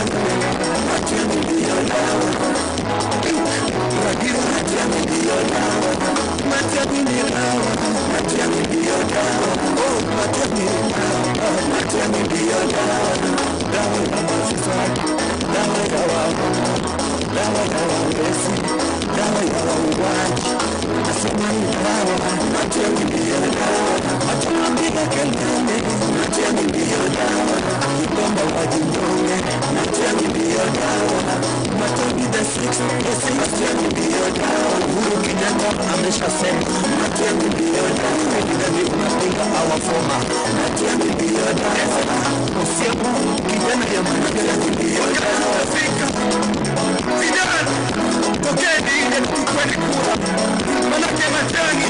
Matiang'i ndiyo dawa. Matiang'i ndiyo dawa. Matiang'i ndiyo dawa. Matiang'i ndiyo dawa. Oh, Matiang'i ndiyo dawa. Matiang'i ndiyo dawa. Dawa ya mafisadi, dawa ya wahuni, dawa ya wawezi, dawa ya wauaji. Nasema ni dawa. Matiang'i ndiyo dawa. Hata napiga kelele. Matiang'i ndiyo dawa. Kikomba wajinyonge. Matiang'i ndiyo dawa. Matiang'i the six. Matiang'i ndiyo dawa. Uhuru Kenyatta ameshasema Matiang'i ndiyo dawa. Wengine unapinga our former. Matiang'i ndiyo dawa. Usiapo kijana ya Matiang'i ndiyo dawa. Vijana tokeni ile tukweni kura. Manake Matiang'i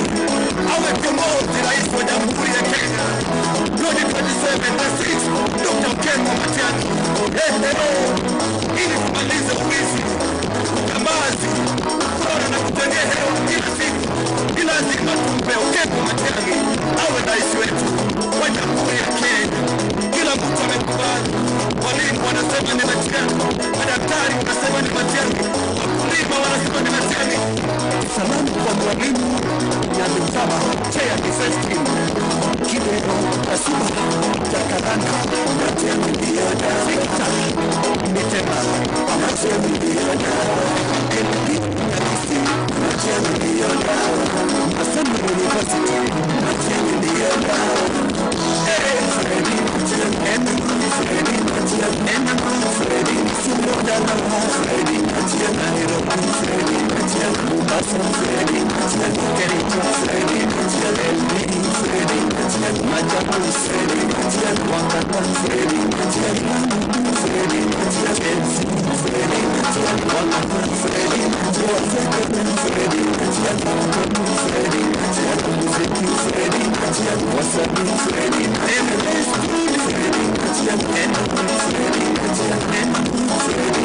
awe kiongozi rais wa Jamhuri ya Kenya 2027 Dr. Ken Matiang'i. Ili tumalize uwizi, ukambazi, kura na kutengea hewa kila siku. Ni lazima tumpe Ken Matiang'i awe rais wetu wa Jamhuri ya Kenya. Kila mtu amekubali. Walimu wanasema ni Matiang'i, madaktari wanasema ni Matiang'i, wakulima wanasema ni Matiang'i. Salamu kwa mwalimu Nyandusaba Chair Defense Team Kidero Kasuba Jakaranda Matiang'i ndiyo dawa. Victor Mitema Matiang'i ndiyo dawa. LP Nyakisi Matiang'i ndiyo dawa. Maseno University Matiang'i ndiyo dawa. Fredi Matiang'i Fredi Matiang'i Fredi Sumodana Fredi Matiang'i Nairobi Fredi Matiang'i Mombasa Fredi Matiang'i Kericho Fredi Matiang'i LP Fredi Matiang'i Majabu Fredi Matiang'i Wakata Fredi Matiang'i Lamu Fredi Matiang'i MC Fredi Matiang'i Wakata Fredi Matiang'i Fredi Matiang'i Wakata Fredi Matiang'i Muziki Fredi Matiang'i Wasabi Fredi MLS Fredi Matiang'i Fredi Matiang'i Fredi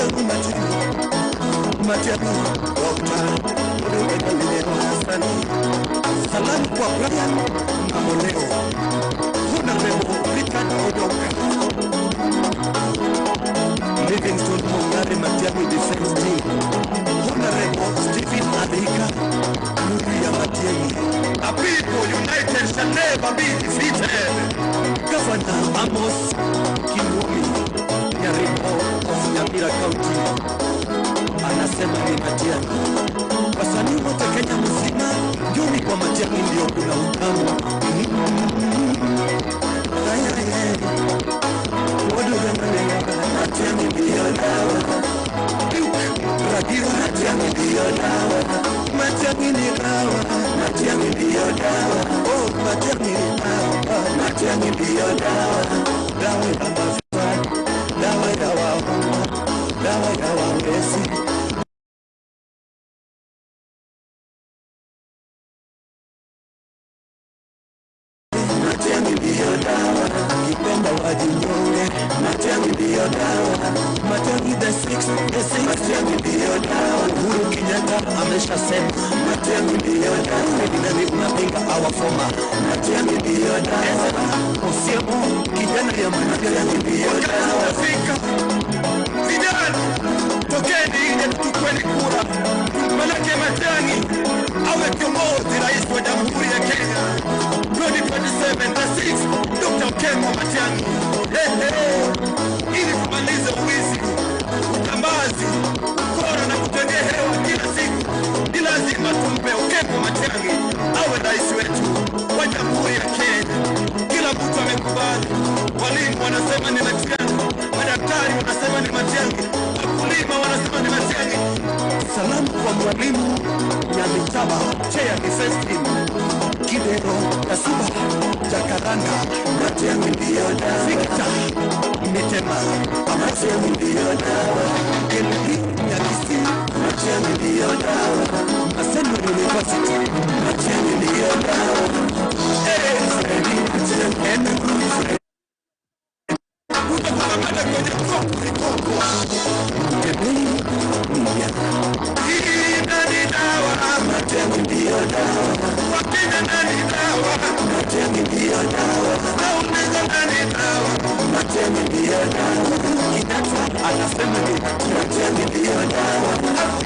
Matiang'i Dr. Odinga Lilero Hassan. Salamu kwa Brian Mamoleo. Honorable Richard Odoka. Livingston Mongare Matiang'i Defense Team. Honorable Stephen Adhika. Nuria Matiang'i. A people united shall never be defeated. Governor Amos Kimwami Nyaribo of Nyamira County anasema ni Matiang'i. Wasanii wote Kenya mzima, njoni kwa Matiang'i ndio kuna utamu. Matiang'i ndio dawa. Ragira Matiang'i ndio dawa. Matiang'i ndio dawa. Matiang'i ndio dawa. Oh, Matiang'i ndio dawa. Matiang'i ndio dawa. Dawa ya mafua, dawa ya wahoma, dawa ya wawezi. Matiang'i ndio dawa. Kipenda wajinyonge. Matiang'i ndio dawa. Matiang'i the six. Matiang'i ndio dawa. Uhuru Kenyatta ameshasema Matiang'i ndio dawa. Nani unapinga our former? Matiang'i ndio dawa. Usiemo kijana ya Matiang'i ndio dawa. Fika vijana, tokeni nje tukweni kura, tumpeleke Matiang'i awe kiongozi rais wa Jamhuri ya Kenya 2027. The six, Dr. Kemwa Matiang'i. Ili kumaliza uwizi, utambazi, ukora na kutengea hewa kila siku, ni lazima tumpe Kemwa Matiang'i awe rais wetu wa Jamhuri ya Kenya. Kila mtu amekubali. Walimu wanasema ni Matiang'i, madaktari wanasema ni Matiang'i, wakulima wanasema ni Matiang'i. Salamu kwa mwalimu Nyamitaba, Chair Defense Team. Kidero, Kasuba, Jakaranda, Matiang'i ndio dawa. Victor Mitema, Matiang'i ndio dawa. Kelly Nyakisi, Matiang'i ndio dawa. Maseno University, Matiang'i ndio dawa. Freddy Matiang'i. Utakukamata kwenye koko. Kebei Mia. Hii nani dawa? Matiang'i ndio dawa. Wakina nani dawa? Matiang'i ndio dawa. Nauneza nani dawa? Matiang'i ndio dawa. Kinata anasema ni Matiang'i ndio dawa.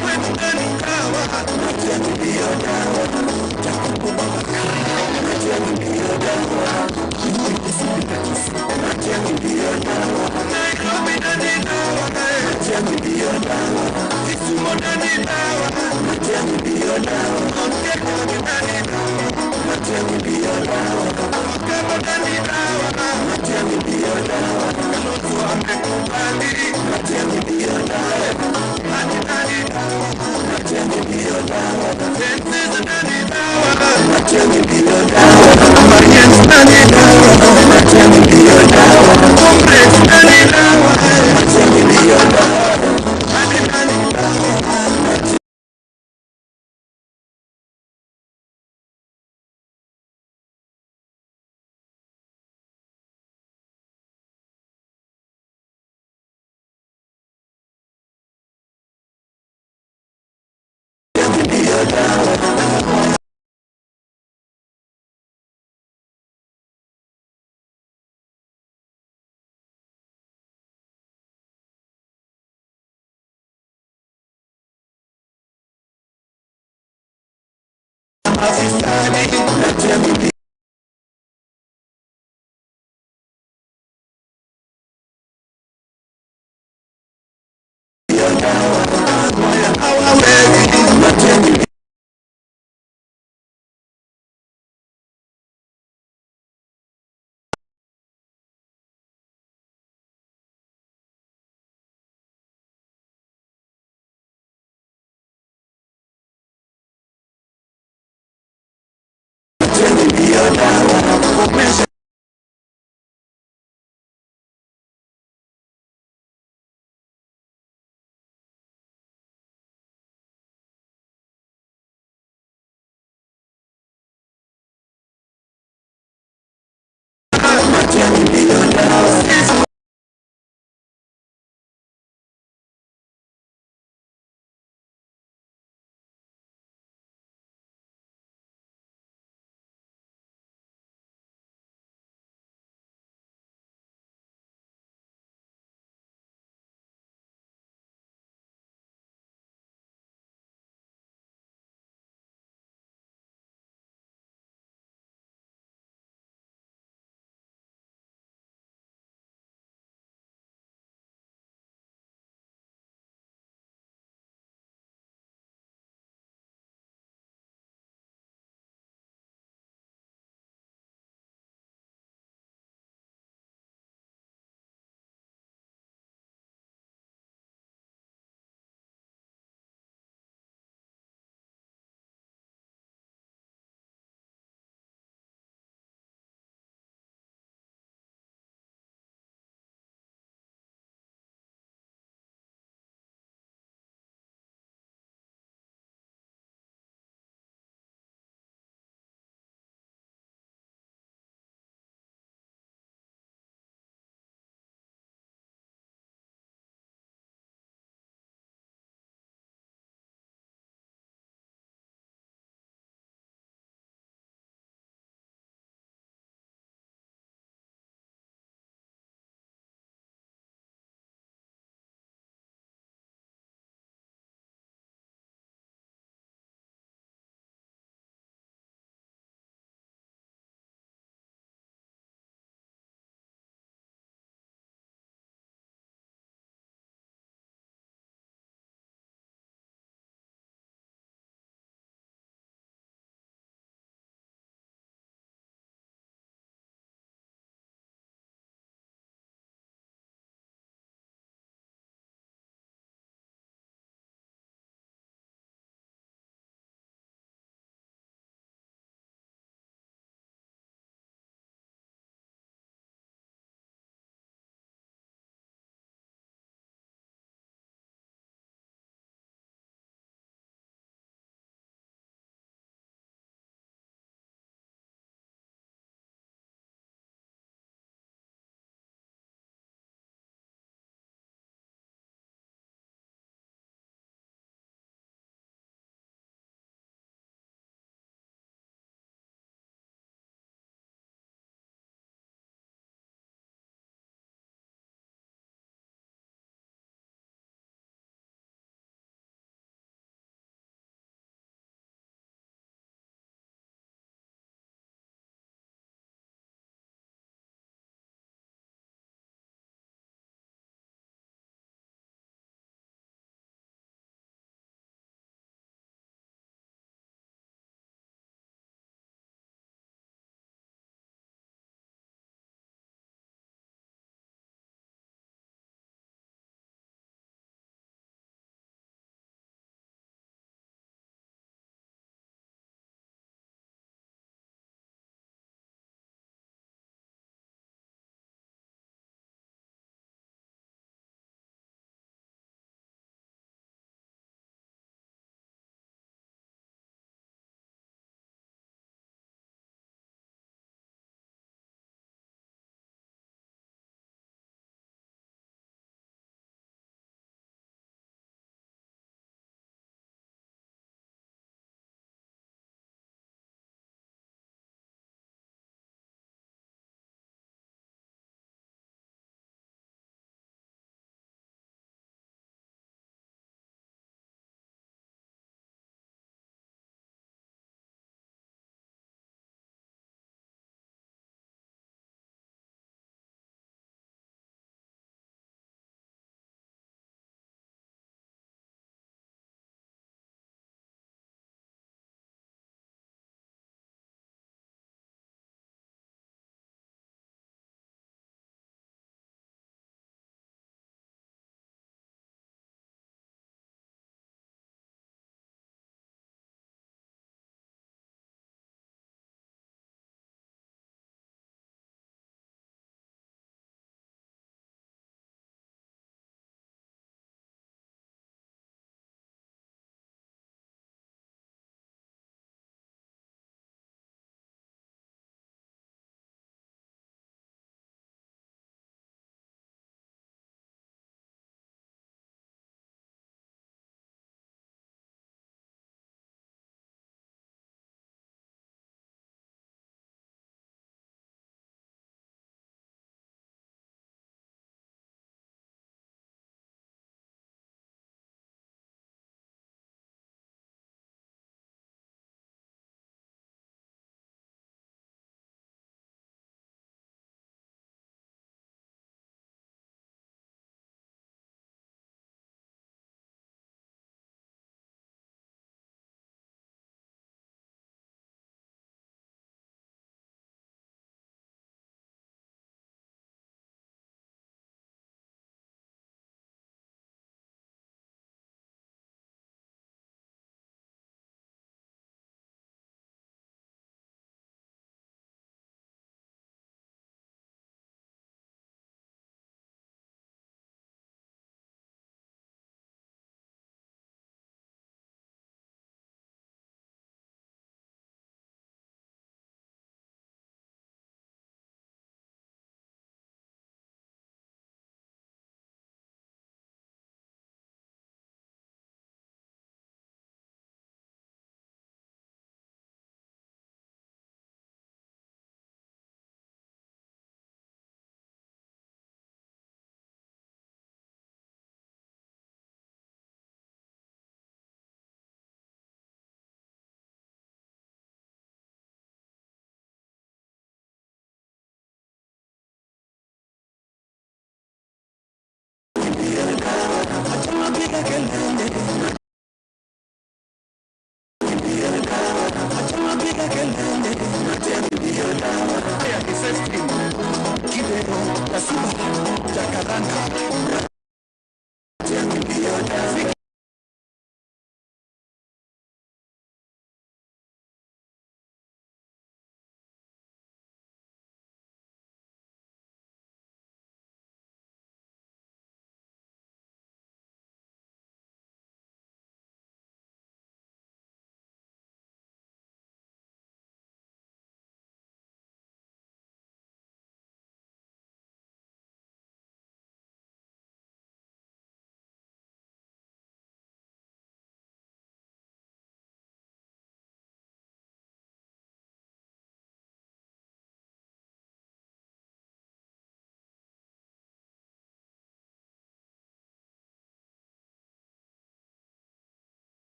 Kwetu nani dawa? Matiang'i ndio dawa. Jacobo Babaka. Matiang'i ndio dawa. Matiang'i ndio dawa. Nairobi nani dawa? Matiang'i ndio dawa. Kisumu nani dawa? Matiang'i ndio dawa. Kenya nani dawa? Matiang'i ndio dawa. Kama nani dawa? Matiang'i ndio dawa. Kalonzo amekubali. Matiang'i ndio dawa. Nani dawa? Matiang'i ndio dawa. Fences nani dawa? Matiang'i ndio dawa. Marians nani dawa? Matiang'i ndio dawa. Congress nani dawa? Matiang'i ndio dawa. Nani dawa? Afisadi, Matiang'i